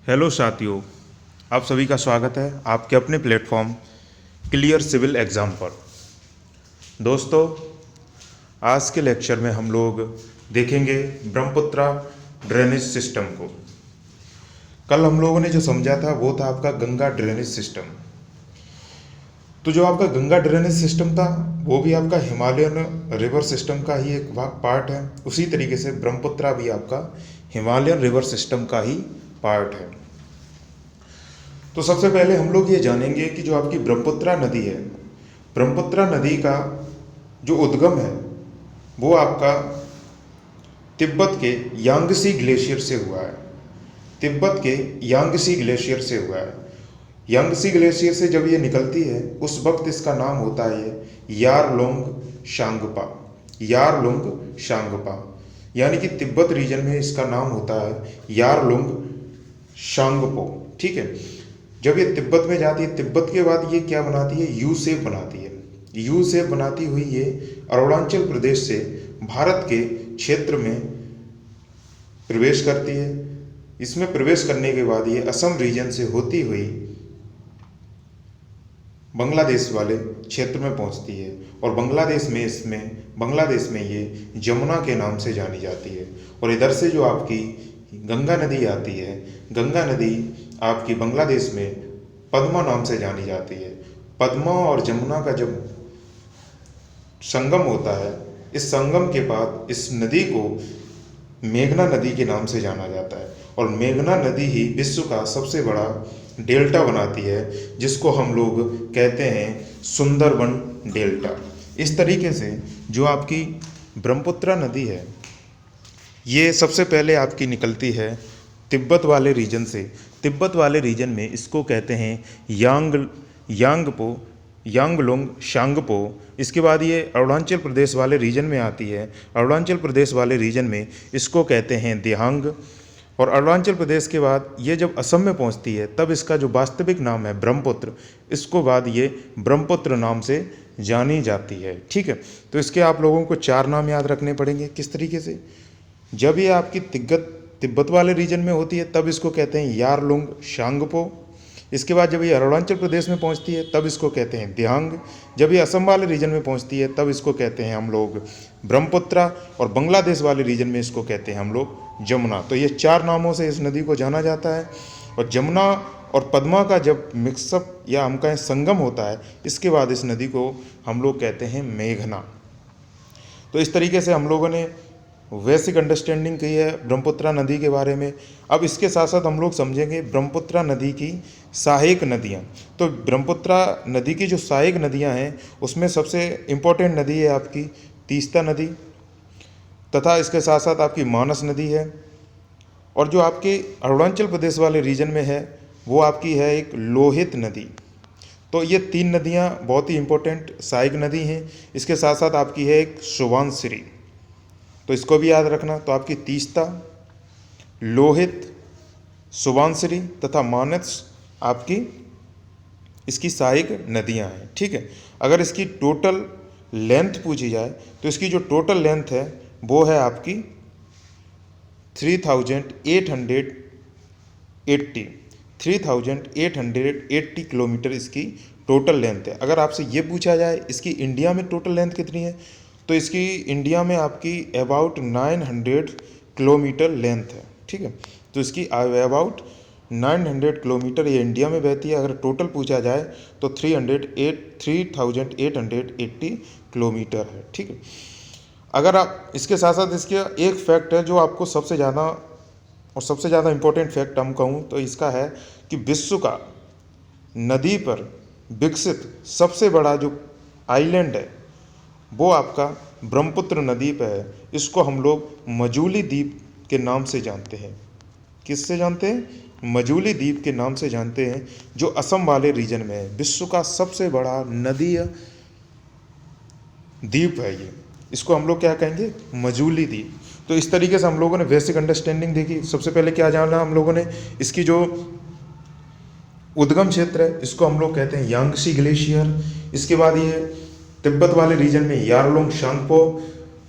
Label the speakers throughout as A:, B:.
A: Hello साथियों, आप सभी का स्वागत है आपके अपने प्लेटफॉर्म क्लियर सिविल एग्ज़ाम पर। दोस्तों, आज के लेक्चर में हम लोग देखेंगे ब्रह्मपुत्रा ड्रेनेज सिस्टम को। कल हम लोगों ने जो समझा था वो था आपका गंगा ड्रेनेज सिस्टम। तो जो आपका गंगा ड्रेनेज सिस्टम था वो भी आपका हिमालयन रिवर सिस्टम का ही एक पार्ट है। उसी तरीके से ब्रह्मपुत्रा भी आपका हिमालयन रिवर सिस्टम का ही पार्ट है। तो सबसे पहले हम लोग ये जानेंगे कि जो आपकी ब्रह्मपुत्रा नदी है, ब्रह्मपुत्रा नदी का जो उद्गम है वो आपका तिब्बत के यांगसी ग्लेशियर से हुआ है। तिब्बत के यांगसी ग्लेशियर से हुआ है। यांगसी ग्लेशियर से जब ये निकलती है उस वक्त इसका नाम होता है यारलुंग शांगपा। यारलुंग शांगपा यानी कि तिब्बत रीजन में इसका नाम होता है यारलुंग शांगपो। ठीक है, जब ये तिब्बत में जाती है, तिब्बत के बाद ये क्या बनाती है, यू शेप बनाती है। यू शेप बनाती हुई ये अरुणाचल प्रदेश से भारत के क्षेत्र में प्रवेश करती है। इसमें प्रवेश करने के बाद ये असम रीजन से होती हुई बांग्लादेश वाले क्षेत्र में पहुंचती है और बांग्लादेश में ये जमुना के नाम से जानी जाती है। और इधर से जो आपकी गंगा नदी आती है, गंगा नदी आपकी बांग्लादेश में पद्मा नाम से जानी जाती है। पद्मा और जमुना का जब संगम होता है, इस संगम के बाद इस नदी को मेघना नदी के नाम से जाना जाता है। और मेघना नदी ही विश्व का सबसे बड़ा डेल्टा बनाती है, जिसको हम लोग कहते हैं सुंदरबन डेल्टा। इस तरीके से जो आपकी ब्रह्मपुत्रा नदी है ये सबसे पहले आपकी निकलती है तिब्बत वाले रीजन से। तिब्बत वाले रीजन में इसको कहते हैं यांगलुंग शांगपो। इसके बाद ये अरुणाचल प्रदेश वाले रीजन में आती है। अरुणाचल प्रदेश वाले रीजन में इसको कहते हैं दिहांग। और अरुणाचल प्रदेश के बाद ये जब असम में पहुंचती है तब इसका जो वास्तविक नाम है ब्रह्मपुत्र, इसको बाद ये ब्रह्मपुत्र नाम से जानी जाती है। ठीक है, तो इसके आप लोगों को 4 नाम याद रखने पड़ेंगे। किस तरीके से, जब ये आपकी तिब्बत वाले रीजन में होती है तब इसको कहते हैं यारलुंग शांगपो। इसके बाद जब ये अरुणाचल प्रदेश में पहुंचती है तब इसको कहते हैं दिहांग। जब ये असम वाले रीजन में पहुंचती है तब इसको कहते हैं हम लोग ब्रह्मपुत्रा। और बांग्लादेश वाले रीजन में इसको कहते हैं हम लोग जमुना। तो ये 4 नामों से इस नदी को जाना जाता है। और जमुना और पद्मा का जब मिक्सअप या हम कहें संगम होता है, इसके बाद इस नदी को हम लोग कहते हैं मेघना। तो इस तरीके से हम लोगों ने बेसिक अंडरस्टैंडिंग की है ब्रह्मपुत्रा नदी के बारे में। अब इसके साथ साथ हम लोग समझेंगे ब्रह्मपुत्रा नदी की सहायक नदियाँ। तो ब्रह्मपुत्रा नदी की जो सहायक नदियाँ हैं उसमें सबसे इम्पोर्टेंट नदी है आपकी तीस्ता नदी, तथा इसके साथ साथ आपकी मानस नदी है। और जो आपके अरुणाचल प्रदेश वाले रीजन में है वो आपकी है एक लोहित नदी। तो ये 3 नदियाँ बहुत ही इम्पोर्टेंट सहायक नदी हैं। इसके साथ साथ आपकी है एक सुबनसिरी, तो इसको भी याद रखना। तो आपकी तीस्ता, लोहित, सुबनसिरी तथा मानस आपकी इसकी सहायक नदियां हैं। ठीक है, अगर इसकी टोटल लेंथ पूछी जाए तो इसकी जो टोटल लेंथ है वो है आपकी 3880 किलोमीटर इसकी टोटल लेंथ है। अगर आपसे ये पूछा जाए इसकी इंडिया में टोटल लेंथ कितनी है, तो इसकी इंडिया में आपकी अबाउट 900 किलोमीटर लेंथ है। ठीक है, तो इसकी अबाउट 900 किलोमीटर ये इंडिया में बहती है। अगर टोटल पूछा जाए तो 3880 किलोमीटर है। ठीक है, अगर आप इसके साथ साथ इसके एक फैक्ट है जो आपको सबसे ज़्यादा इम्पोर्टेंट फैक्ट हम कहूँ तो इसका है कि विश्व का नदी पर विकसित सबसे बड़ा जो आइलैंड है वो आपका ब्रह्मपुत्र नदी पे है। इसको हम लोग मजूली द्वीप के नाम से जानते हैं। किससे जानते हैं? मजूली द्वीप के नाम से जानते हैं, जो असम वाले रीजन में है। विश्व का सबसे बड़ा नदी द्वीप है ये, इसको हम लोग क्या कहेंगे? मजूली द्वीप। तो इस तरीके से हम लोगों ने बेसिक अंडरस्टैंडिंग देखी। सबसे पहले क्या जाना हम लोगों ने, इसकी जो उद्गम क्षेत्र है इसको हम लोग कहते हैं यांगसी ग्लेशियर। इसके बाद ये तिब्बत वाले रीजन में यारलुंग शांगपो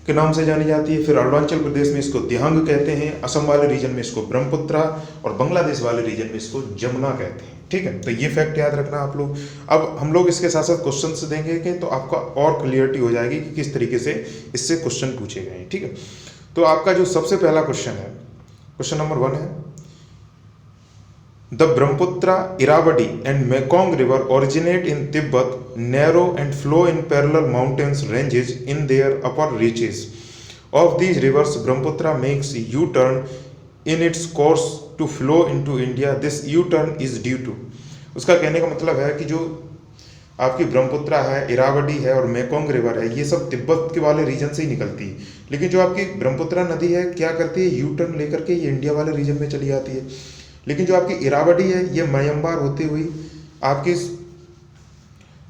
A: के नाम से जानी जाती है। फिर अरुणाचल प्रदेश में इसको दिहांग कहते हैं, असम वाले रीजन में इसको ब्रह्मपुत्रा और बांग्लादेश वाले रीजन में इसको जमुना कहते हैं। ठीक है, तो ये फैक्ट याद रखना आप लोग। अब हम लोग इसके साथ साथ क्वेश्चन देंगे कि तो आपका और क्लियरिटी हो जाएगी कि किस तरीके से इससे क्वेश्चन पूछे गए हैं। ठीक है, तो आपका जो सबसे पहला क्वेश्चन है, क्वेश्चन नंबर 1 है, the Brahmaputra, Irrawaddy and Mekong river originate in Tibet, narrow and flow in parallel mountains ranges in their upper reaches of these rivers. Brahmaputra makes U turn in its course to flow into India, this U turn is due to. उसका कहने का मतलब है कि जो आपकी ब्रह्मपुत्रा है, इरावदी है और मेकोंग रिवर है, ये सब तिब्बत के वाले रीजन से ही निकलती है। लेकिन जो आपकी ब्रह्मपुत्रा नदी है क्या करती है, यू टर्न लेकर के ये इंडिया वाले रीजन में चली जाती है। लेकिन जो आपकी इरावदी है ये म्यांमार होती हुई आपकी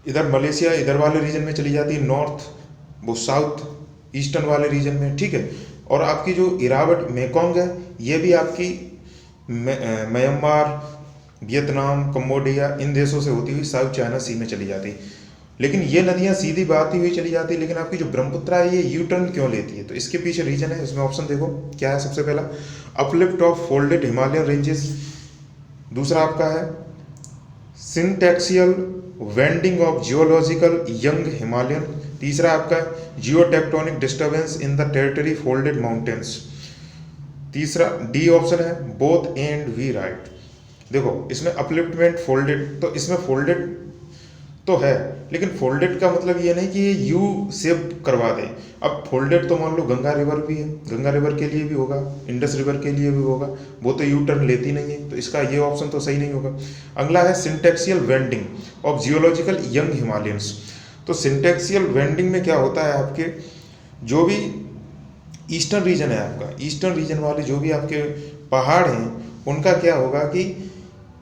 A: इधर मलेशिया इधर वाले रीजन में चली जाती है, नॉर्थ वो साउथ ईस्टर्न वाले रीजन में। ठीक है, और आपकी जो इरावदी मेकोंग है ये भी आपकी म्यांमार, वियतनाम, कंबोडिया इन देशों से होती हुई साउथ चाइना सी में चली जाती है। लेकिन ये नदियाँ सीधी बहती हुई चली जाती है, लेकिन आपकी जो ब्रह्मपुत्रा है ये यू टर्न क्यों लेती है? तो इसके पीछे रीजन है, इसमें ऑप्शन देखो क्या है। सबसे पहला uplift of folded Himalayan ranges, दूसरा आपका है syntaxial bending of geological young Himalayan, तीसरा आपका geotectonic disturbance in the territory folded mountains, तीसरा डी ऑप्शन है बोथ एंड वी राइट। देखो इसमें अपलिफ्टमेंट फोल्डेड, तो इसमें फोल्डेड तो है, लेकिन फोल्डेड का मतलब ये नहीं कि ये यू शेप करवा दें। अब फोल्डेड तो मान लो गंगा रिवर भी है, गंगा रिवर के लिए भी होगा, इंडस रिवर के लिए भी होगा, वो तो यू टर्न लेती नहीं है, तो इसका ये ऑप्शन तो सही नहीं होगा। अगला है syntaxial bending of geological young Himalayans. तो सिंटैक्सियल वेंडिंग में क्या होता है, आपके जो भी ईस्टर्न रीजन है आपका, ईस्टर्न रीजन वाले जो भी आपके पहाड़ हैं उनका क्या होगा कि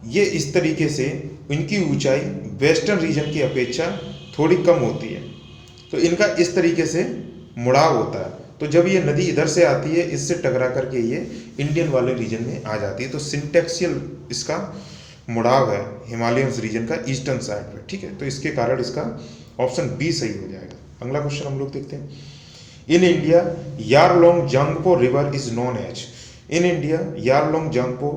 A: ये इस तरीके से इनकी ऊंचाई वेस्टर्न रीजन की अपेक्षा थोड़ी कम होती है, तो इनका इस तरीके से मुड़ाव होता है। तो जब ये नदी इधर से आती है इससे टकरा करके ये इंडियन वाले रीजन में आ जाती है, तो सिंटैक्सियल इसका मुड़ाव है हिमालयन रीजन का ईस्टर्न साइड पे। ठीक है, तो इसके कारण इसका ऑप्शन बी सही हो जाएगा। अगला क्वेश्चन हम लोग देखते हैं। In India Yarlung Tsangpo river is known as, in India Yarlung Tsangpo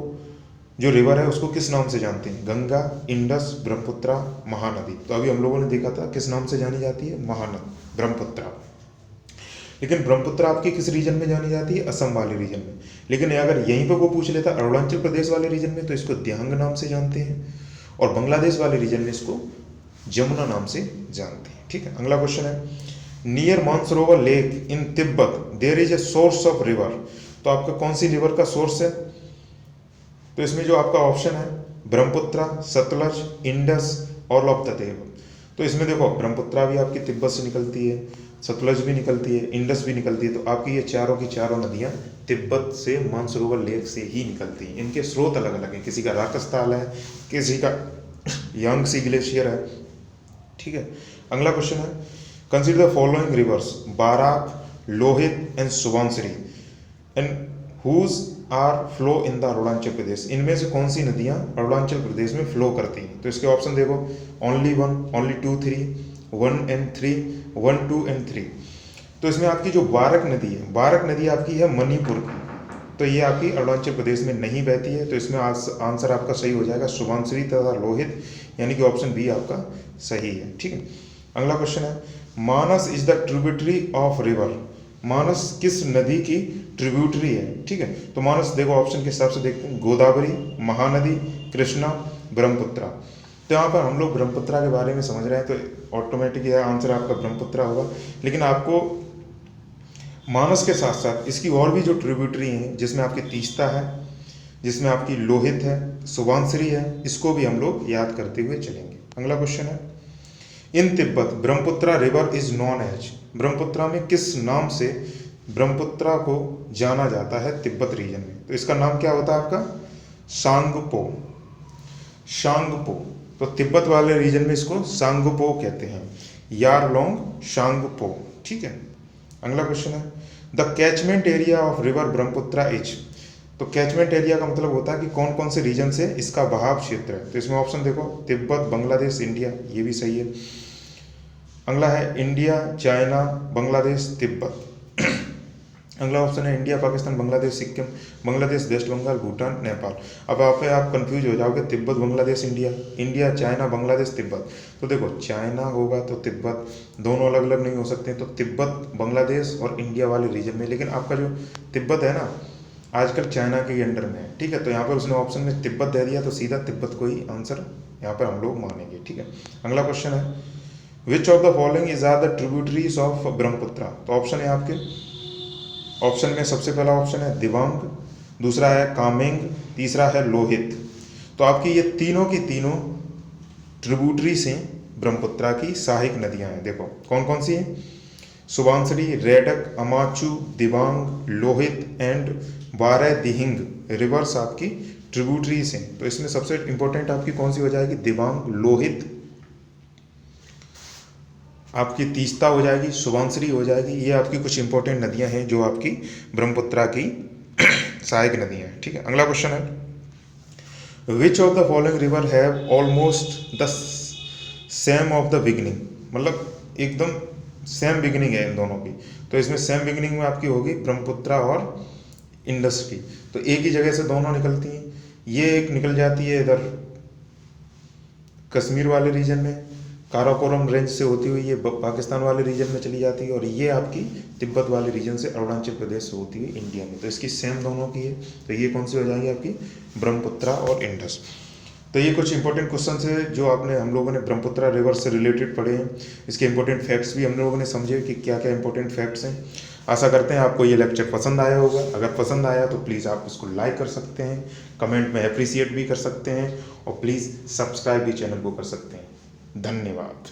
A: जो रिवर है उसको किस नाम से जानते हैं? गंगा, इंडस, ब्रह्मपुत्रा, महानदी। तो अभी हम लोगों ने देखा था किस नाम से जानी जाती है, महानदी, ब्रह्मपुत्रा। लेकिन ब्रह्मपुत्रा आपकी किस रीजन में जानी जाती है? असम वाले रीजन में। लेकिन अगर यहीं पर वो पूछ लेता अरुणाचल प्रदेश वाले रीजन में, तो इसको दिहांग नाम से जानते हैं, और बांग्लादेश वाले रीजन में इसको जमुना नाम से जानते हैं। ठीक है, अगला क्वेश्चन है, near Mansarovar lake in Tibet there is a source of river. तो आपका कौन सी रिवर का सोर्स है? तो इसमें जो आपका ऑप्शन है ब्रह्मपुत्रा, सतलज, इंडस और लोकतदेव। तो इसमें देखो ब्रह्मपुत्रा भी आपकी तिब्बत से निकलती है, सतलज भी निकलती है, इंडस भी निकलती है, तो आपकी ये चारों की चारों नदियाँ तिब्बत से मानसरोवर लेक से ही निकलती हैं। इनके स्रोत अलग अलग हैं, किसी का राकस ताल है, किसी का यांगसी ग्लेशियर है। ठीक है, अगला क्वेश्चन है, consider the following rivers Barak, Lohit and Subansiri and whose are flow in the Arunachal Pradesh. इनमें से कौन सी नदियाँ अरुणाचल प्रदेश में फ्लो करती हैं? तो इसके ऑप्शन देखो, ओनली 1, ओनली 2, 3, 1 and 3, 1, 2 and 3। तो इसमें आपकी जो बारक नदी है, बारक नदी आपकी है मणिपुर की, तो ये आपकी अरुणाचल प्रदेश में नहीं बहती है, तो इसमें आंसर आपका सही हो जाएगा सुबनसिरी तथा लोहित, यानी कि ऑप्शन बी आपका सही है। ठीक है, अगला क्वेश्चन है, Manas is the tributary of river. Manas किस नदी की ट्रिब्यूटरी है? ठीक है, तो मानस देखो ऑप्शन के हिसाब से देखते हैं, गोदावरी, महानदी, कृष्णा, ब्रह्मपुत्रा। तो यहाँ पर हम लोग ब्रह्मपुत्रा के बारे में समझ रहे हैं, तो ऑटोमेटिक यह आंसर आपका ब्रह्मपुत्रा होगा। लेकिन आपको मानस के साथ साथ इसकी और भी जो ट्रिब्यूटरी हैं, जिसमें आपकी तीस्ता है, जिसमें आपकी लोहित है, सुबनसिरी है, इसको भी हम लोग याद करते हुए चलेंगे। अगला क्वेश्चन है, in Tibet Brahmaputra river is known as. Brahmaputra में किस नाम से ब्रह्मपुत्रा को जाना जाता है तिब्बत रीजन में? तो इसका नाम क्या होता है आपका? सांगपो, शांगपो। तो तिब्बत वाले रीजन में इसको सांगपो कहते हैं, यारलोंग शांगपो। ठीक है, अगला क्वेश्चन है, the catchment area of river Brahmaputra is. तो कैचमेंट एरिया का मतलब होता है कि कौन कौन से रीजन से इसका बहाव क्षेत्र है। तो इसमें ऑप्शन देखो, तिब्बत, बांग्लादेश, इंडिया, ये भी सही है। अगला है इंडिया, चाइना, बांग्लादेश, तिब्बत। अगला ऑप्शन है इंडिया, पाकिस्तान, बांग्लादेश, सिक्किम, बांग्लादेश, वेस्ट बंगाल, भूटान, नेपाल। अब यहाँ पे आप कंफ्यूज हो जाओगे, Tibet, Bangladesh, India, India, China, Bangladesh, Tibet. तो देखो चाइना होगा तो तिब्बत, दोनों अलग अलग नहीं हो सकते, तो तिब्बत बांग्लादेश और इंडिया वाले रीजन में। लेकिन आपका जो तिब्बत है ना आजकल चाइना के अंडर में है, ठीक है। तो यहाँ पर उसने ऑप्शन में तिब्बत दे दिया, तो सीधा तिब्बत को ही आंसर यहाँ पर हम लोग मानेंगे, ठीक है। अगला क्वेश्चन है which of the following is are the tributaries of Brahmaputra. तो ऑप्शन है आपके, ऑप्शन में सबसे पहला ऑप्शन है दिबांग, दूसरा है कामेंग, तीसरा है लोहित। तो आपकी ये तीनों की तीनों ट्रिब्यूटरीज हैं ब्रह्मपुत्रा की, सहायक नदियां हैं। देखो कौन कौन सी हैं, सुबांसरी, रेडक, अमाचू, दिबांग, लोहित एंड बारह दिहिंग रिवर्स आपकी ट्रिब्यूटरीज हैं। तो इसमें सबसे इंपॉर्टेंट आपकी कौन सी हो जाएगी, दिबांग, लोहित, आपकी तीस्ता हो जाएगी, सुबांसरी हो जाएगी। ये आपकी कुछ इंपॉर्टेंट नदियां हैं जो आपकी ब्रह्मपुत्रा की सहायक नदियां हैं, ठीक है। अगला क्वेश्चन है which of the following river have almost the same of the beginning, मतलब एकदम सेम बिगिनिंग है इन दोनों की। तो इसमें सेम बिगिनिंग में आपकी होगी ब्रह्मपुत्रा और इंडस की। तो एक ही जगह से दोनों निकलती हैं, ये एक निकल जाती है इधर कश्मीर वाले रीजन में, काराकोरम रेंज से होती हुई ये पाकिस्तान वाले रीजन में चली जाती है, और ये आपकी तिब्बत वाले रीजन से अरुणाचल प्रदेश से होती हुई इंडिया में। तो इसकी सेम दोनों की है। तो ये कौन सी हो जाएगी आपकी, ब्रह्मपुत्रा और इंडस। तो ये कुछ इंपॉर्टेंट क्वेश्चन है जो आपने हम लोगों ने ब्रह्मपुत्रा रिवर से रिलेटेड पढ़े हैं। इसके इंपॉर्टेंट फैक्ट्स भी हम लोगों ने समझे कि क्या क्या इंपॉर्टेंट फैक्ट्स हैं। आशा करते हैं आपको ये लेक्चर पसंद आया होगा। अगर पसंद आया तो प्लीज़ आप इसको लाइक कर सकते हैं, कमेंट में अप्रिसिएट भी कर सकते हैं, और प्लीज़ सब्सक्राइब भी चैनल को कर सकते हैं। धन्यवाद।